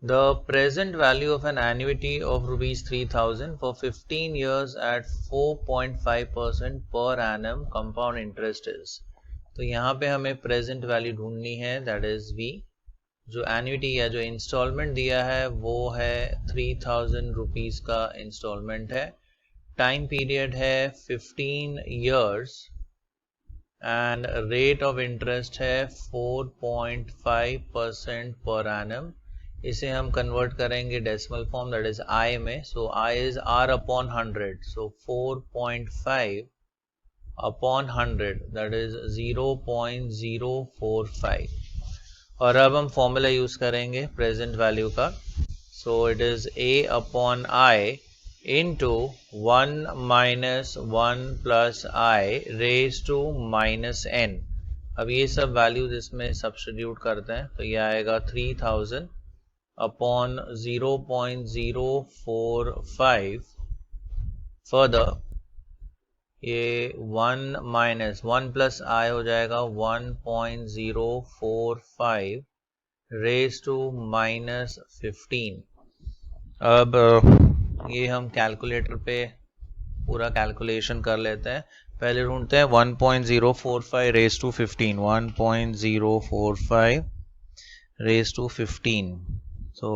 The present value of an annuity of rupees 3000 for 15 years at 4.5% per annum compound interest is. तो यहाँ पे हमें present value ढूंढनी है, दैट इज V. जो एन्युटी या जो इंस्टॉलमेंट दिया है वो है 3000 रुपीज़ का इंस्टॉलमेंट है. टाइम पीरियड है 15 years and rate of interest है 4.5% पर एनम. इसे हम कन्वर्ट करेंगे decimal form, that is I में. So I is R upon 100, so 4.5 upon 100, that is 0.045. और अब हम फॉर्मूला यूज करेंगे प्रेजेंट वैल्यू का. So it is A upon I into 1 minus 1 plus I raised to minus n. अब ये सब values इसमें सब्स्टिट्यूट करते हैं तो ये आएगा 3000 अपॉन 0.045. फर्दर ये 1 माइनस 1 प्लस I हो जाएगा 1.045 रेज टू माइनस 15. अब ये हम कैलकुलेटर पे पूरा कैलकुलेशन कर लेते हैं. पहले ढूंढते हैं 1.045 रेज टू 15. 1.045 raise to 15. तो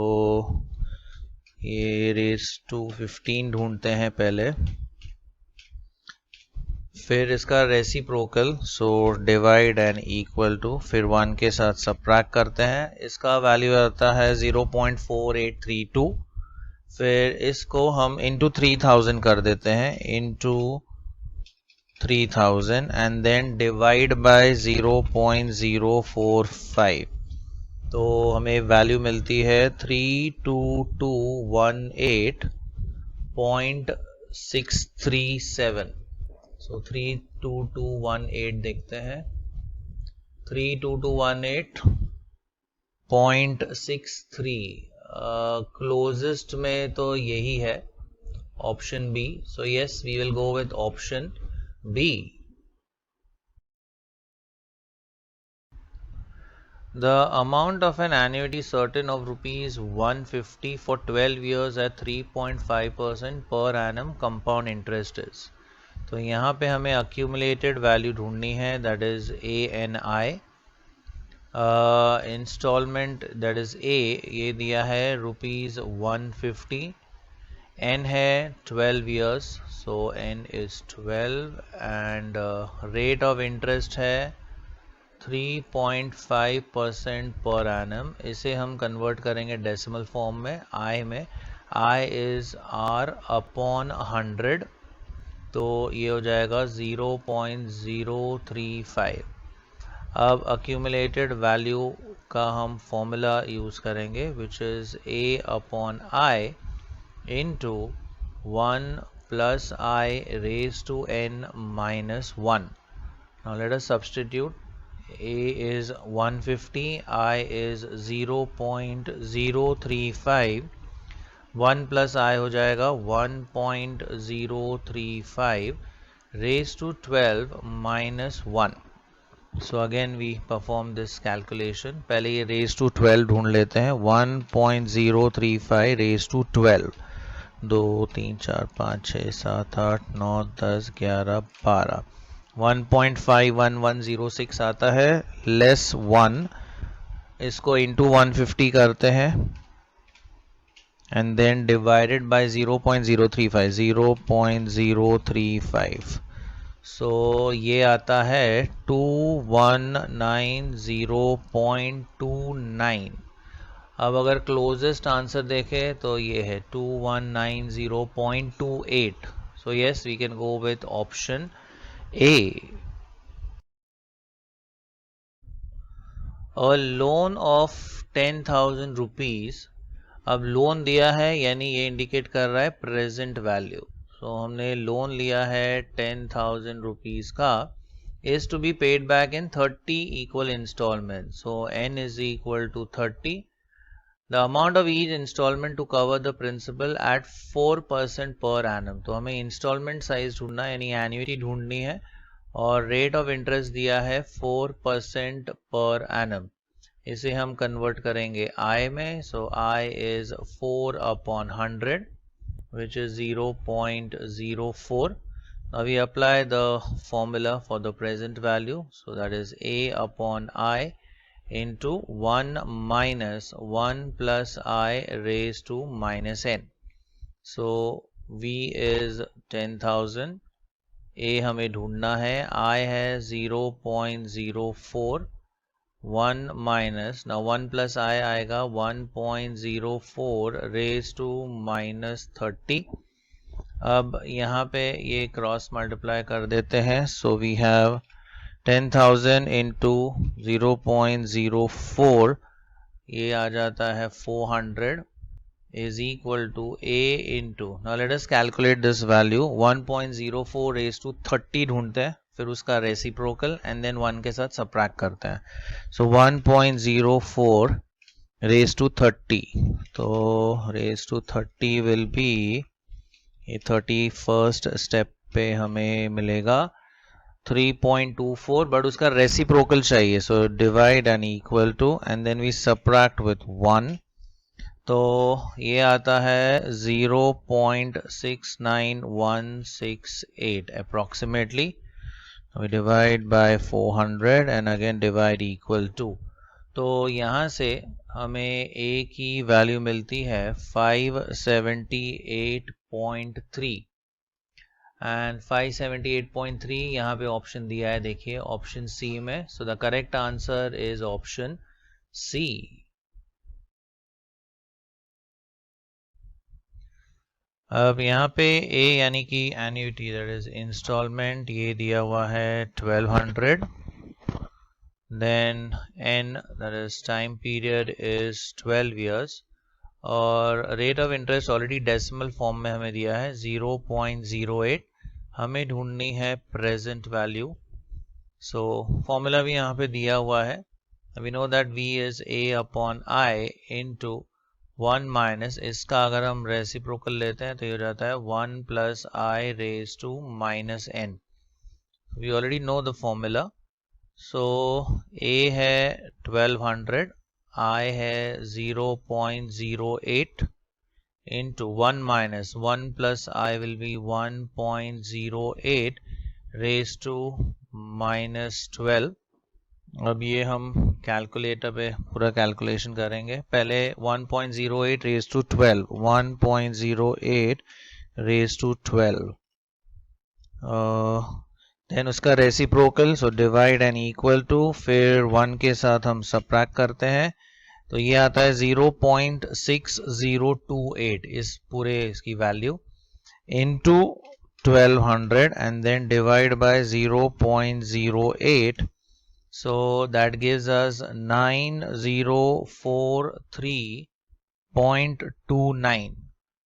ये रेज टू 15 ढूंढते हैं पहले, फिर इसका reciprocal. So divide and equal to, फिर 1 के साथ सबट्रैक्ट करते हैं. इसका वैल्यू आता है 0.4832. फिर इसको हम इंटू 3000 कर देते हैं, into 3000 and then divide by 0.045. तो हमें वैल्यू मिलती है 32218.637. सो 32218 देखते हैं. 32218.63 क्लोजेस्ट में तो यही है, option B. So yes, we will go with option B. The amount of an annuity certain of rupees 150 for 12 years at 3.5% per annum compound interest is. तो यहाँ पे हमें accumulated value ढूंढनी है, that is ANI. Installment that is A, ये दिया है rupees 150. N है 12 years, so N is 12 and rate of interest है 3.5% पर एनम. इसे हम कन्वर्ट करेंगे डेसिमल फॉर्म में, I में. I इज R अपॉन 100, तो ये हो जाएगा 0.035. अब accumulated value का हम फॉर्मूला यूज करेंगे, which is A upon I into 1 plus I raised to n minus 1. Now let us substitute. A is 150, I is 0.035. 1 plus I हो जाएगा 1.035 raised to 12 minus 1. So again we perform this calculation. पहले ये raised to 12 ढूंढ लेते हैं. 1.035 raised to 12. 2 3 4 5 6 7 8 9 10 11 12. 1.51106 आता है, less 1. इसको इंटू 150 करते हैं एंड देन डिवाइडेड बाय 0.035. 0.035. सो ये आता है 2190.29. अब अगर क्लोजेस्ट आंसर देखें तो ये है 2190.28. So yes, we can go with option A. A loan of 10,000 rupees. अब लोन दिया है यानी ये इंडिकेट कर रहा है प्रेजेंट वैल्यू. सो हमने लोन लिया है 10,000 रुपीज़ का, is to be paid back in 30 equal installments. So n is equal to 30. The amount of each installment to cover the principal at 4% per annum. तो हमें installment size ढूंढना है, यानी annuity ढूंढनी है, और rate of interest दिया है 4% per annum. इसे हम कन्वर्ट करेंगे I में. So I is 4 upon 100, which is 0.04. Now we apply the formula for the present value. So that is A upon I into 1 minus 1 plus I raised to minus n. So V is 10,000. A हमें ढूंढना है. I है 0.04. 1 minus, now 1 plus I आएगा 1.04 raised to minus 30. अब यहाँ पे ये cross multiply कर देते हैं. So we have 10,000 into 0.04, ये आ जाता है 400 is equal to A into, now let us calculate this value. 1.04 raised to 30 ढूंढते हैं, फिर उसका रेसिप्रोकल एंड देन 1 के साथ सबट्रैक्ट करते हैं. सो 1.04 raised to 30, तो raised to 30 will be, ये 31st स्टेप पे हमें मिलेगा 3.24, बट उसका रेसिप्रोकल चाहिए. So divide and equal to and then we subtract with 1, तो ये आता है 0.69168 approximately. We divide by 400 and again divide equal to. तो यहाँ से हमें A की वैल्यू मिलती है 578.3 एंड 578.3 यहाँ पे ऑप्शन दिया है, देखिए ऑप्शन सी में. So the correct answer is option C. अब यहाँ पे A यानी कि एन्युटी दैट इज इंस्टॉलमेंट, ये दिया हुआ है 1200. Then N that is time period is 12 years और rate of interest already decimal form में हमें दिया है 0.08. हमें ढूंढनी है प्रेजेंट वैल्यू. सो फॉर्मूला भी यहाँ पे दिया हुआ है. We know that V is A upon I into 1 minus, इसका अगर हम रेसिप्रोकल लेते हैं तो ये हो जाता है 1 plus I raise to minus n. We already know the formula. So A है 1200, I है 0.08 into 1 minus 1 plus I will be 1.08 raised to minus 12. अब ये हम कैलकुलेटर पे पूरा कैलकुलेशन करेंगे. पहले 1.08 raised to 12, 1.08 raised to 12, then उसका reciprocal. So divide and equal to, फिर 1 के साथ हम सबट्रैक्ट करते हैं, तो ये आता है 0.6028 इस पूरे इसकी value into 1200 and then divide by 0.08. So that gives us 9043.29.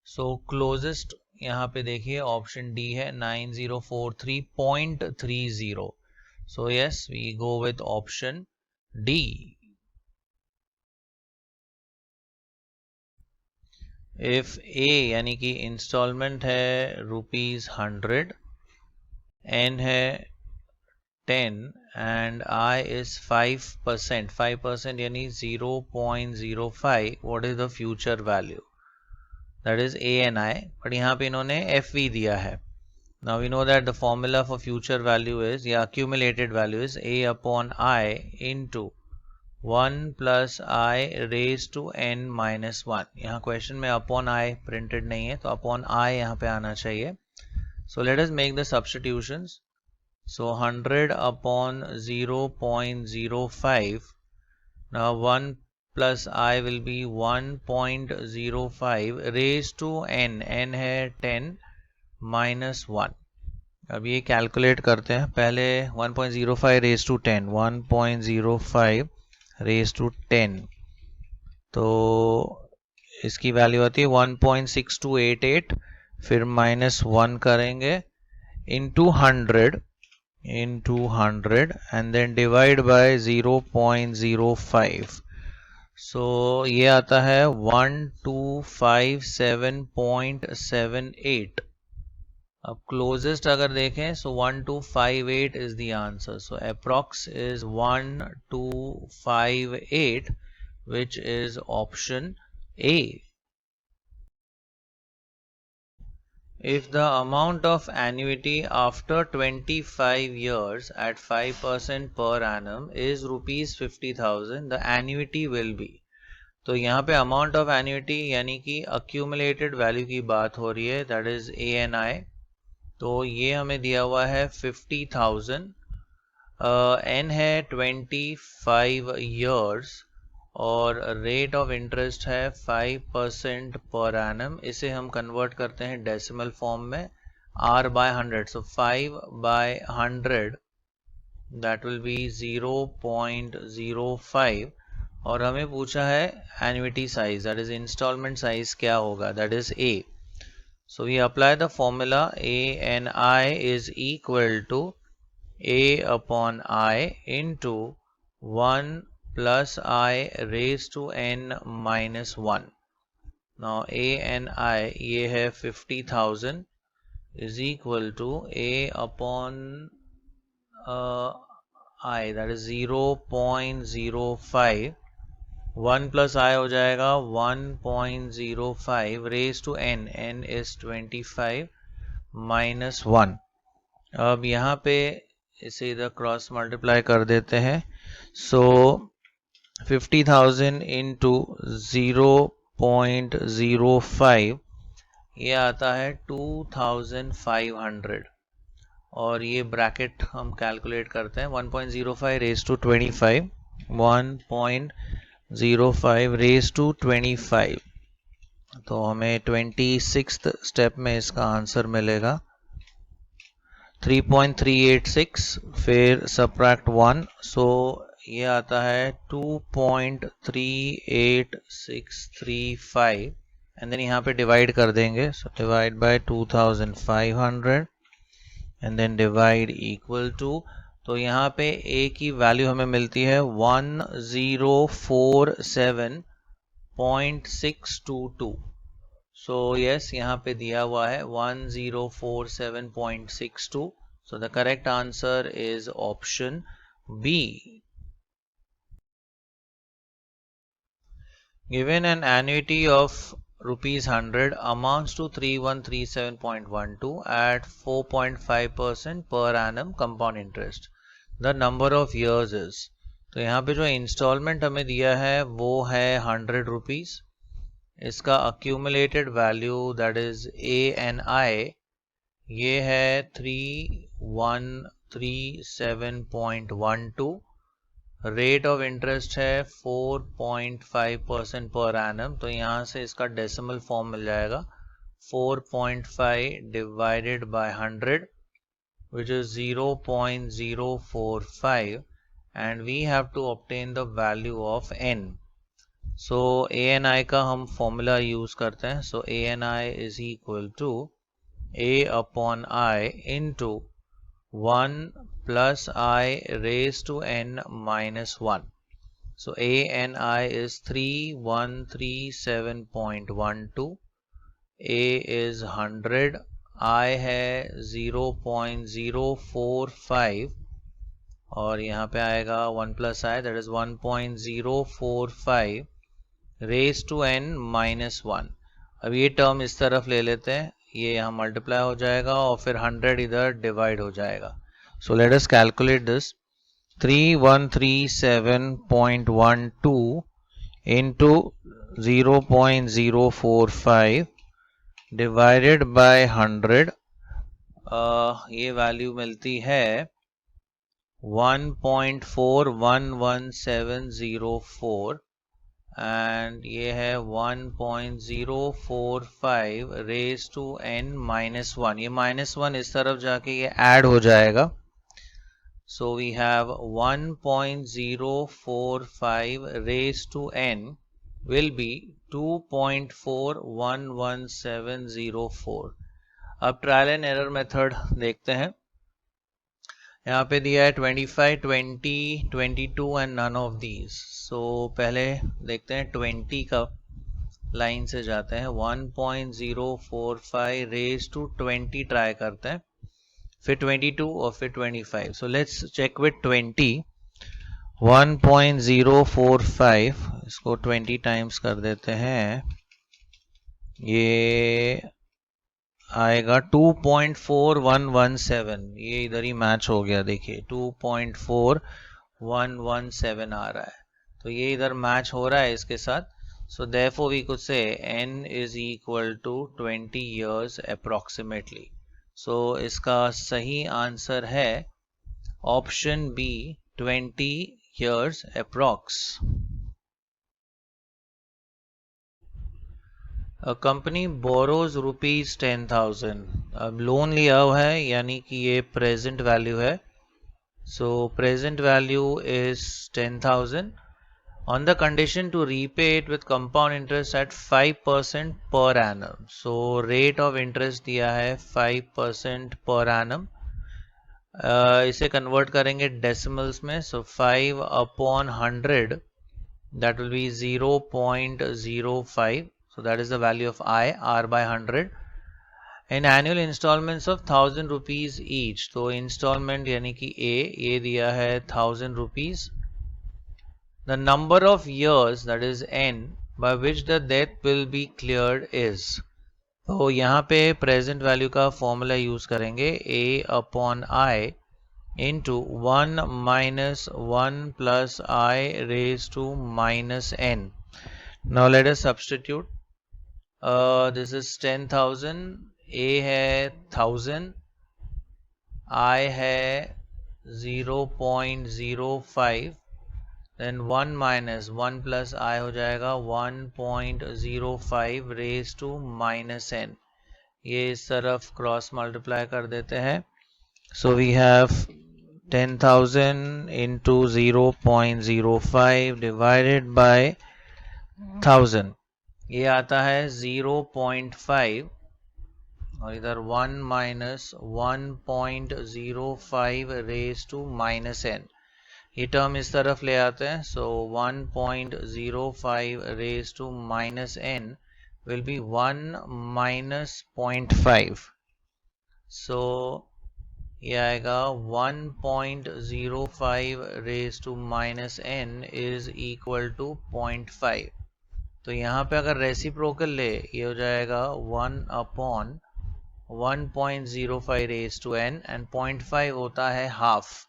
So closest यहाँ पे देखिए ऑप्शन डी है 9043.30. So yes, we go with option D. If A यानी कि इंस्टॉलमेंट है ₹100, N है 10 and I is 5%. 5% यानी 0.05. What is the future value? That is A and I. but यहाँ पे इन्होंने FV दिया है. Now we know that the formula for future value is, या accumulated value is A upon I into 1 plus I raised to n minus 1. यहाँ question में upon I printed नहीं है, तो upon I यहाँ पे आना चाहिए. So let us make the substitutions. So 100 upon 0.05. Now 1 plus I will be 1.05 raised to n. n है 10 minus 1. अब ये कैलकुलेट करते हैं. पहले 1.05 raised to 10, 1.05 raised to 10, तो इसकी वैल्यू आती है 1.6288. फिर माइनस 1 करेंगे into 100 and then divide by 0.05. so ये आता है 1257.78. अब क्लोजेस्ट अगर देखें सो 1258 is the answer. So approx is 1258 which is option A. If the amount of annuity after 25 years at 5% per annum is rupees 50,000, the annuity will be. तो यहाँ पे amount of annuity यानी कि accumulated value की बात हो रही है, that is ANI. तो ये हमें दिया हुआ है 50,000, N है 25 years और रेट ऑफ इंटरेस्ट है 5% पर एनम. इसे हम कन्वर्ट करते हैं डेसिमल फॉर्म में r by 100. So 5 by 100 that will be 0.05 और हमें पूछा है annuity size, that is installment size क्या होगा, that is A. So we apply the formula ANI is equal to A upon I into 1 plus I raised to n minus 1. Now ANI ये है 50,000 is equal to A upon I, that is 0.05. 1 plus I हो जाएगा 1.05 raised to n, n is 25 minus 1. अब यहाँ पे इसे इधर cross multiply कर देते हैं. सो 50,000 इंटू 0.05 ये आता है 2,500 और ये ब्रैकेट हम कैलकुलेट करते हैं 1.05 रेज टू 25, 1.05 रेज टू 25. तो हमें 26th स्टेप में इसका आंसर मिलेगा 3.386, फिर सबट्रैक्ट 1. सो ये आता है 2.38635 एंड देन यहाँ पे डिवाइड कर देंगे. So divide by 2,500 and then divide equal to. तो यहाँ पे A की वैल्यू हमें मिलती है 1047.622. सो यस यहाँ पे दिया हुआ है 1047.62. So the correct answer is option B. Given an annuity of rupees 100 amounts to 3137.12 at 4.5% per annum compound interest. The number of years is. तो यहाँ पे जो इंस्टॉलमेंट हमें दिया है वो है 100 रुपीज़. इसका accumulated value that is ANI ये है 3137.12. रेट ऑफ इंटरेस्ट है 4.5% पर एनम. तो यहाँ से इसका डेसिमल फॉर्म मिल जाएगा 4.5 divided by 100 which is 0.045 and we have to obtain the value of n. So ANI का हम फॉर्मूला यूज करते हैं. So ANI is equal to A upon I into 1 plus I raised to n minus 1. So ANI is 3137.12. A is 100. I है 0.045 और यहाँ पे आएगा 1 plus I, that is 1.045 raised to n minus 1. अब ये term इस तरफ ले लेते हैं, ये यहाँ मल्टीप्लाई हो जाएगा और फिर 100 इधर डिवाइड हो जाएगा. सो let us calculate this. 3137.12 into 0.045 divided by 100. ये वैल्यू मिलती है 1.411704 एंड ये है 1.045 रेज टू n minus 1. ये -1 इस तरफ जाके ये ऐड हो जाएगा. So we have 1.045 raise to n will be 2.411704. अब ट्रायल एंड एरर मेथड देखते हैं. यहाँ पे दिया है 25, 20, 22 एंड नन ऑफ दीज. सो पहले देखते हैं 20 का. लाइन से जाते हैं, 1.045 रेज टू 20 ट्राई करते हैं, फिर 22 और फिर 25. So let's check with 20. 1.045 इसको 20 टाइम्स कर देते हैं, ये आएगा 2.4117. ये इधर ही मैच हो गया, देखिए 2.4117 आ रहा है, तो ये इधर मैच हो रहा है इसके साथ. So therefore we could say n is equal to 20 years approximately. So इसका सही आंसर है option B, 20 years approx. A company borrows rupees 10,000. अब लोन लिया हुआ है यानी कि ये प्रेजेंट वैल्यू है. So present value is 10,000 on the condition to repay it with compound interest at 5% per annum. So rate of interest दिया है 5% per annum. इसे convert करेंगे decimals में, so 5 upon 100, that will be 0.05. So that is the value of I, R by 100. In annual installments of 1000 rupees each. तो installment यानी कि A, ये दिया है 1000 rupees. The number of years, that is n, by which the debt will be cleared is. तो यहाँ पे present value का formula use करेंगे, a upon I into 1 minus 1 plus I raised to minus n. Now let us substitute. This is 10,000, a है 1000, I है 0.05, then 1 minus 1 plus I हो जाएगा 1.05 raised to minus n. ये इस तरफ cross multiply कर देते हैं. So we have 10,000 into 0.05 divided by 1000. ये आता है 0.5 और इधर 1 minus 1.05 raised to minus n. ये टर्म इस तरफ ले आते हैं, so 1.05 raised to minus n will be 1 minus 0.5. So ये आएगा 1.05 raised to minus n is equal to 0.5. तो यहाँ पे अगर रेसिप्रोकल ले, ये हो जाएगा 1 upon 1.05 raised to n and 0.5 होता है half.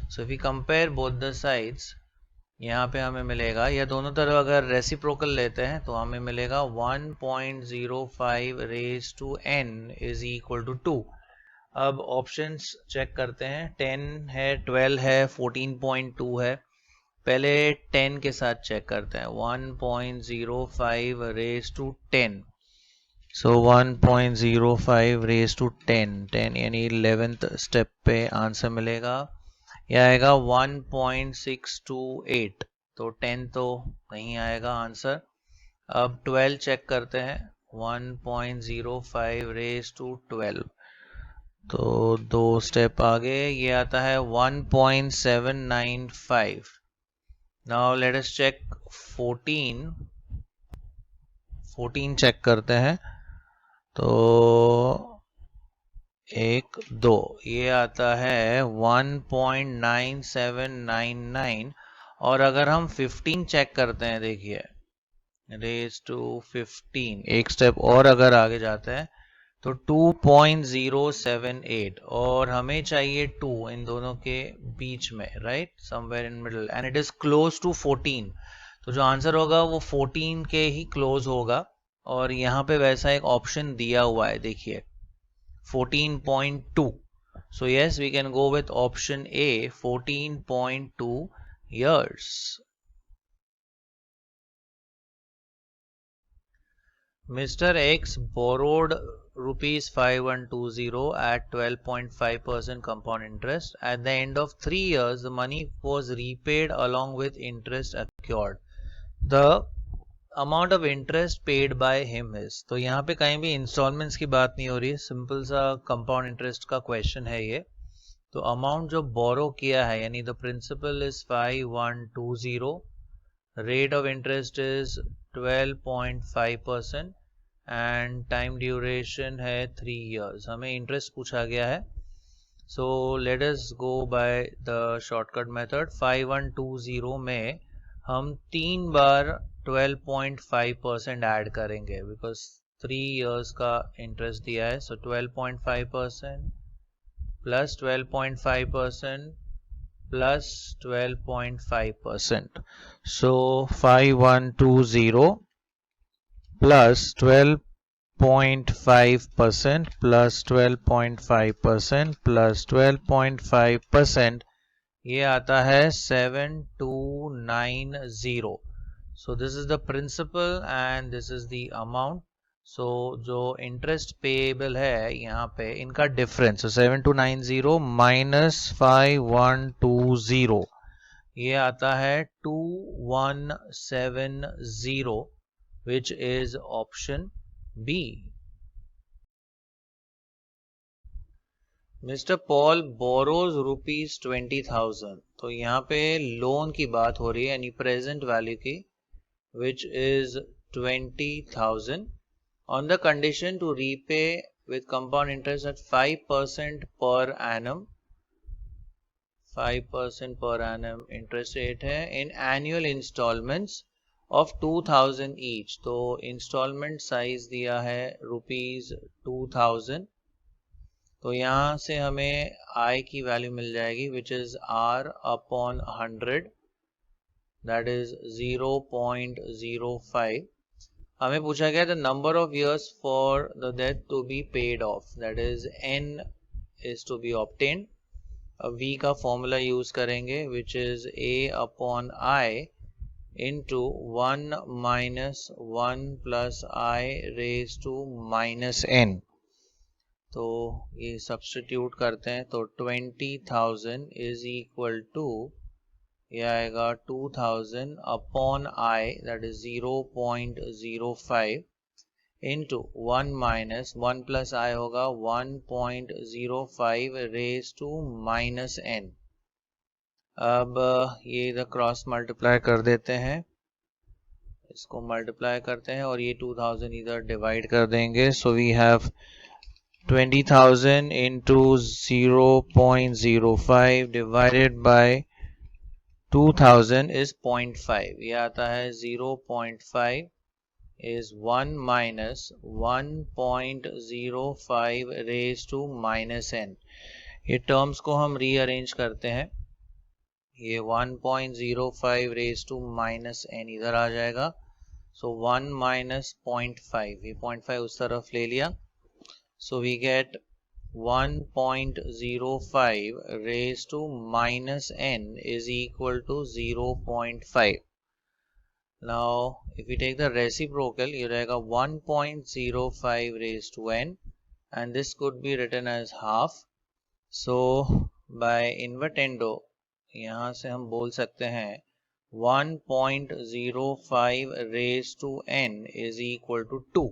So if we compare both the sides, यहाँ पे हमें मिलेगा, या दोनों तरफ अगर रेसिप्रोकल लेते हैं तो हमें मिलेगा 1.05 raised to n is equal to 2. अब ऑप्शंस चेक करते हैं, 10 है, 12 है, 14.2 है. पहले 10 के साथ चेक करते हैं, 1.05 raised to 10. So 1.05 raised to 10 यानी 11th स्टेप पे आंसर मिलेगा. यह आएगा 1.628. तो 10 तो नहीं आएगा आंसर. अब 12 चेक करते हैं, 1.05 raised to 12. तो 2 स्टेप आगे ये आता है 1.795. Now let us check 14 check करते हैं, तो 1, 2, ये आता है 1.9799. और अगर हम 15 चेक करते हैं, देखिए रेज टू 15, एक स्टेप और अगर आगे जाते हैं तो 2.078, और हमें चाहिए 2 इन दोनों के बीच में, right, somewhere in middle, and it is close to 14. तो जो आंसर होगा वो 14 के ही क्लोज होगा, और यहाँ पे वैसा एक ऑप्शन दिया हुआ है, देखिए 14.2. So yes, we can go with option A, 14.2 years. Mr. X borrowed rupees 5120 at 12.5% compound interest. At the end of 3 years, the money was repaid along with interest accrued. The amount of interest paid by him is. तो यहाँ पे कहीं भी installments की बात नहीं हो रही है, सिंपल सा कंपाउंड इंटरेस्ट का क्वेश्चन है ये. तो अमाउंट जो बोरो किया है, यानी the principal is 5120, rate of interest is 12.5% and time duration है 3 years। हमें इंटरेस्ट पूछा गया है, so let us go by the shortcut method. 5120 में हम 3 बार 12.5% ऐड करेंगे बिकॉज 3 years का इंटरेस्ट दिया है। So 12.5% plus 12.5% plus 12.5%. So 5120 plus 12.5% plus 12.5% plus 12.5%, ये आता है 7290। So this is the principal and this is the amount. So जो इंटरेस्ट पेएबल है यहाँ पे इनका डिफरेंस, so 7290 माइनस 5120, ये आता है 2170, which is option B. Mr. Paul borrows rupees 20,000। तो यहाँ पे लोन की बात हो रही है यानी प्रेजेंट वैल्यू की, which is 20,000 on the condition to repay with compound interest at 5% per annum। 5% per annum interest rate है in annual installments of 2000 each। तो installment size दिया है rupees 2000। तो यहाँ से हमें I की वैल्यू मिल जाएगी which is R upon 100, that is 0.05। हमें पूछा गया the number of years for the debt to be paid off, that is N is to be obtained। अब V का फॉर्मूला यूज करेंगे which is A upon I into 1 minus 1 plus I raised to minus N। तो ये substitute करते हैं तो 20,000 is equal to, ये आएगा 2000 upon I, that is 0.05 into 1 minus 1 plus I होगा 1.05 raised to minus N। अब ये इधर क्रॉस मल्टीप्लाई कर देते हैं, इसको मल्टीप्लाई करते हैं और ये 2000 इधर डिवाइड कर देंगे। So we have 20,000 into 0.05 divided by 2000 is 0.5। ये आता है 0.5 is 1 minus 1.05 raised to minus n। ये टर्म्स को हम रीअरेंज करते हैं, ये 1.05 raised to minus n इधर आ जाएगा। सो 1 minus 0.5, ये 0.5 उस तरफ ले लिया। So we get 1.05 raised to minus n is equal to 0.5। Now if we take the reciprocal, ये रहेगा 1.05 raised to n and this could be written as half। So by invertendo यहाँ से हम बोल सकते हैं 1.05 raised to n is equal to 2।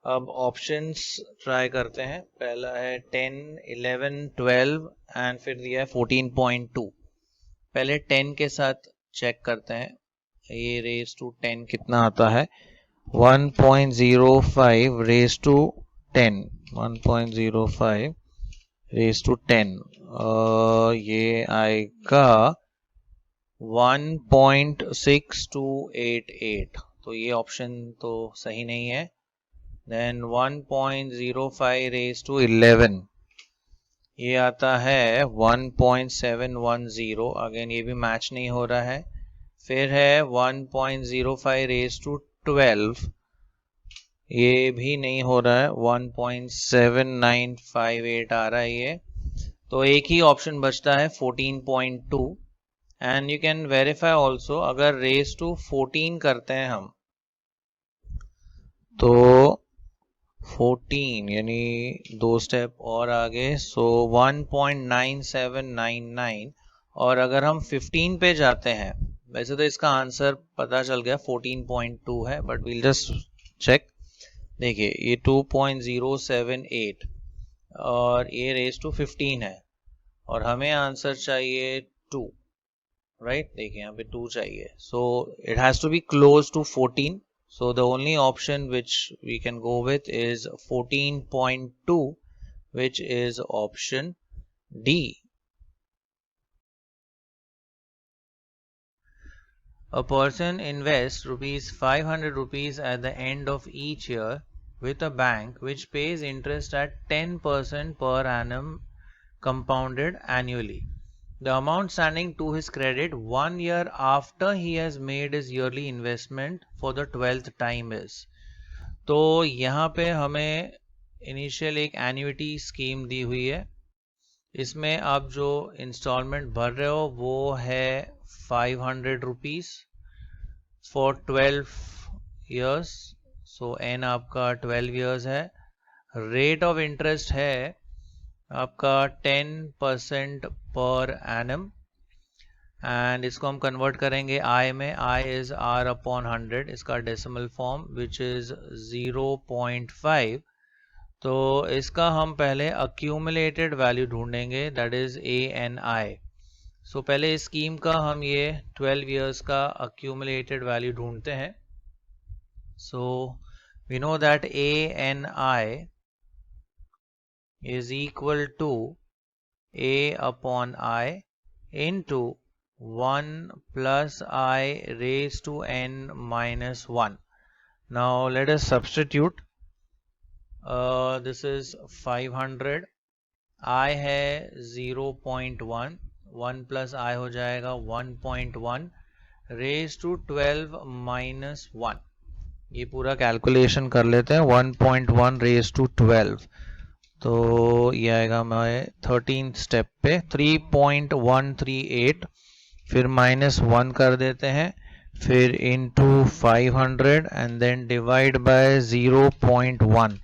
अब options try करते हैं, पहला है 10, 11, 12 एंड फिर दिया है 14.2। पहले 10 के साथ चेक करते हैं, ये रेज टू 10 कितना आता है। 1.05 रेज टू 10, 1.05 रेज टू 10, ये आएगा 1.6288। तो ये ऑप्शन तो सही नहीं है। Then 1.05 raised to 11, ये आता है 1.710, अगेन ये भी मैच नहीं हो रहा है। फिर है 1.05 raised to 12, ये भी नहीं हो रहा है, 1.7958 आ रहा है ये। तो एक ही ऑप्शन बचता है 14.2 and you can verify also. अगर रेज टू 14 करते हैं हम तो 14 यानी 2 स्टेप और आगे, सो 1.9799। और अगर हम 15 पे जाते हैं, वैसे तो इसका आंसर पता चल गया 14.2 है, बट वील जस्ट चेक। देखिए ये 2.078 और ये रेज टू 15 है और हमें आंसर चाहिए 2, राइट। देखिए यहाँ पे 2 चाहिए, so it has to be close to 14। So the only option which we can go with is 14.2, which is option D. A person invests ₹500 at the end of each year with a bank which pays interest at 10% per annum compounded annually. The amount standing to his credit 1 year after he has made his yearly investment for the 12th time is. तो यहाँ पे हमें initial एक annuity scheme दी हुई है. इसमें आप जो इंस्टॉलमेंट भर रहे हो वो है ₹500 फॉर 12 years. सो एन आपका 12 years है. रेट ऑफ इंटरेस्ट है आपका 10% पर एनम, एंड इसको हम कन्वर्ट करेंगे आई में. आई इज आर अपॉन 100, इसका डेसिमल फॉर्म विच इज 0.5. तो इसका हम पहले अक्यूमुलेटेड वैल्यू ढूंढेंगे, दैट इज ए एन आई. सो पहले इस स्कीम का हम ये 12 years का अक्यूमुलेटेड वैल्यू ढूंढते हैं. So we know that A N I is equal to a upon I into 1 plus I raised to n minus 1. Now let us substitute. This is 500, I है 0.1, 1 plus I हो जाएगा 1.1 raised to 12 minus 1. ये पूरा calculation कर लेते हैं. 1.1 raised to 12, तो ये आएगा हमारे 13th स्टेप पे 3.138, फिर -1 कर देते हैं, फिर into 500 and then divide by 0.1.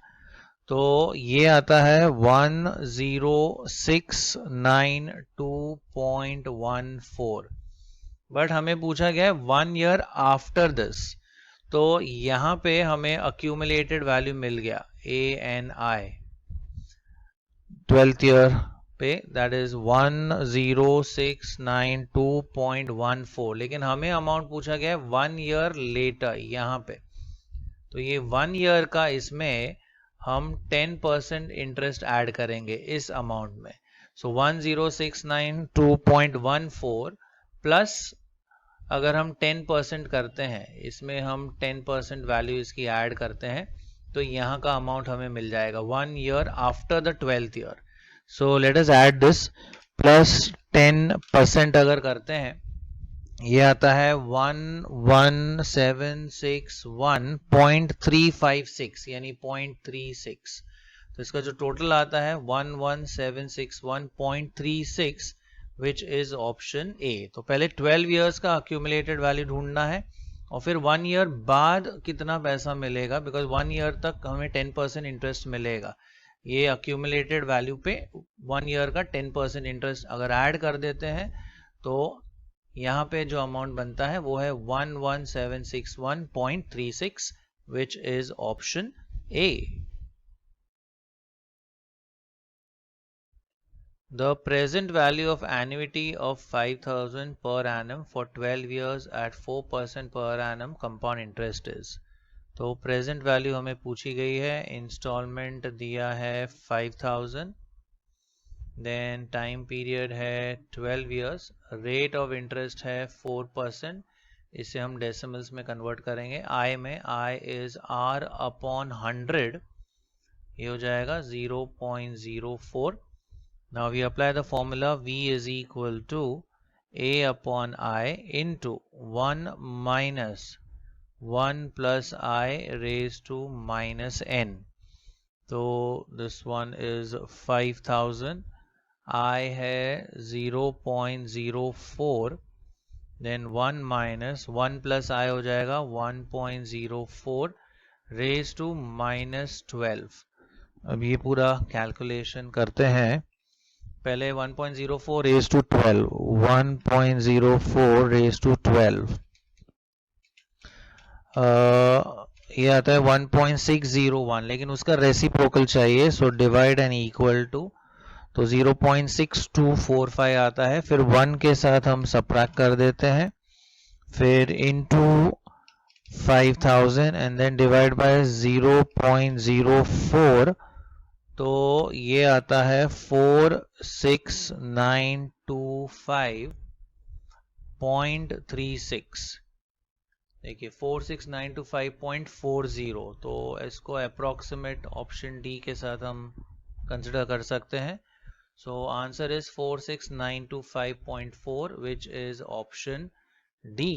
तो ये आता है 10692.14. बट हमें पूछा गया है 1 year आफ्टर दिस. तो यहाँ पे हमें अक्यूमुलेटेड वैल्यू मिल गया ए एन आई 12th year पे, दैट इज 10692.14. लेकिन हमें अमाउंट पूछा गया है 1 year लेटर यहाँ पे. तो ये 1 year का इसमें हम 10% इंटरेस्ट ऐड करेंगे इस अमाउंट में. सो 10692.14 प्लस अगर हम 10% करते हैं, इसमें हम 10% वैल्यू इसकी ऐड करते हैं, तो यहाँ का अमाउंट हमें मिल जाएगा 1 year after the 12th year. So let us add this. Plus 10% अगर करते हैं, ये आता है 11761.356 यानी 0.36. तो इसका जो टोटल आता है 11761.36, विच इज ऑप्शन ए. तो पहले 12 years का अक्यूमुलेटेड वैल्यू ढूंढना है और फिर 1 year बाद कितना पैसा मिलेगा, बिकॉज 1 year तक हमें 10% इंटरेस्ट मिलेगा. ये अक्यूमुलेटेड वैल्यू पे 1 year का 10% इंटरेस्ट अगर ऐड कर देते हैं तो यहाँ पे जो अमाउंट बनता है वो है 11761.36, which is option A. The present value of annuity of 5,000 per annum for 12 years at 4% per annum compound interest is. तो प्रेजेंट वैल्यू हमें पूछी गई है. इंस्टॉलमेंट दिया है 5,000, देन टाइम पीरियड है 12 years, रेट ऑफ इंटरेस्ट है 4%. इसे हम डेसिमल्स में कन्वर्ट करेंगे. आई में आई इज आर अपॉन 100, ये हो जाएगा 0.04. Now we apply the formula V is equal to A upon I into 1 minus 1 plus I raised to minus n. So this one is 5,000. I है 0.04, then 1 minus 1 plus I हो जाएगा 1.04 raised to minus 12. अब ये पूरा calculation करते हैं. पहले 1.04 raised to 12, 1.04 raised to 12, ये आता है 1.601, लेकिन उसका रेसिप्रोकल चाहिए. So divide and equal to, तो 0.6245 आता है. फिर 1 के साथ हम सबट्रैक्ट कर देते हैं, फिर into 5000 and then divide by 0.04, तो ये आता है 46925.36। देखिए 46925.40, तो इसको अप्रोक्सीमेट ऑप्शन डी के साथ हम कंसिडर कर सकते हैं। So answer is 46925.4 which is option D.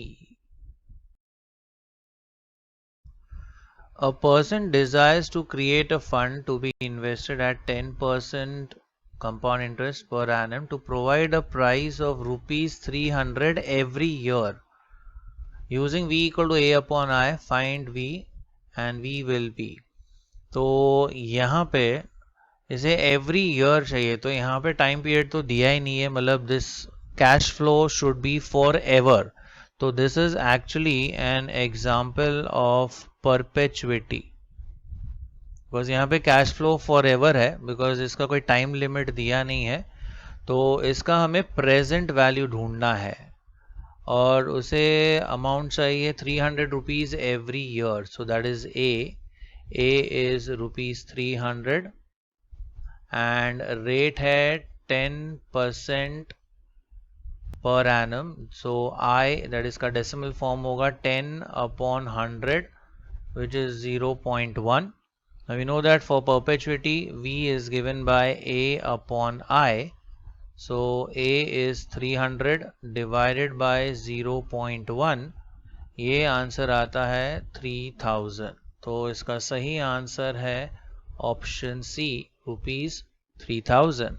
A person desires to create a fund to be invested at 10% compound interest per annum to provide a price of rupees 300 every year. Using V equal to A upon I, find V and V will be. तो यहाँ पे इसे every year चाहिए, तो यहाँ पे time period तो दिया ही नहीं है, मतलब this cash flow should be forever. तो this is actually an example of perpetuity, because यहाँ पे कैश फ्लो फॉर एवर है, बिकॉज इसका कोई टाइम लिमिट दिया नहीं है। तो इसका हमें प्रेजेंट वैल्यू ढूंढना है और उसे अमाउंट चाहिए 300 rupees every year. So that is a is rupees 300 and rate है 10% per annum. So I that इसका डेसिमल फॉर्म होगा 10/100 which is 0.1. Now we know that for perpetuity V is given by A upon I. So A is 300 divided by 0.1, ये answer आता है 3000। तो इसका सही answer है ऑप्शन सी, रुपीज 3000।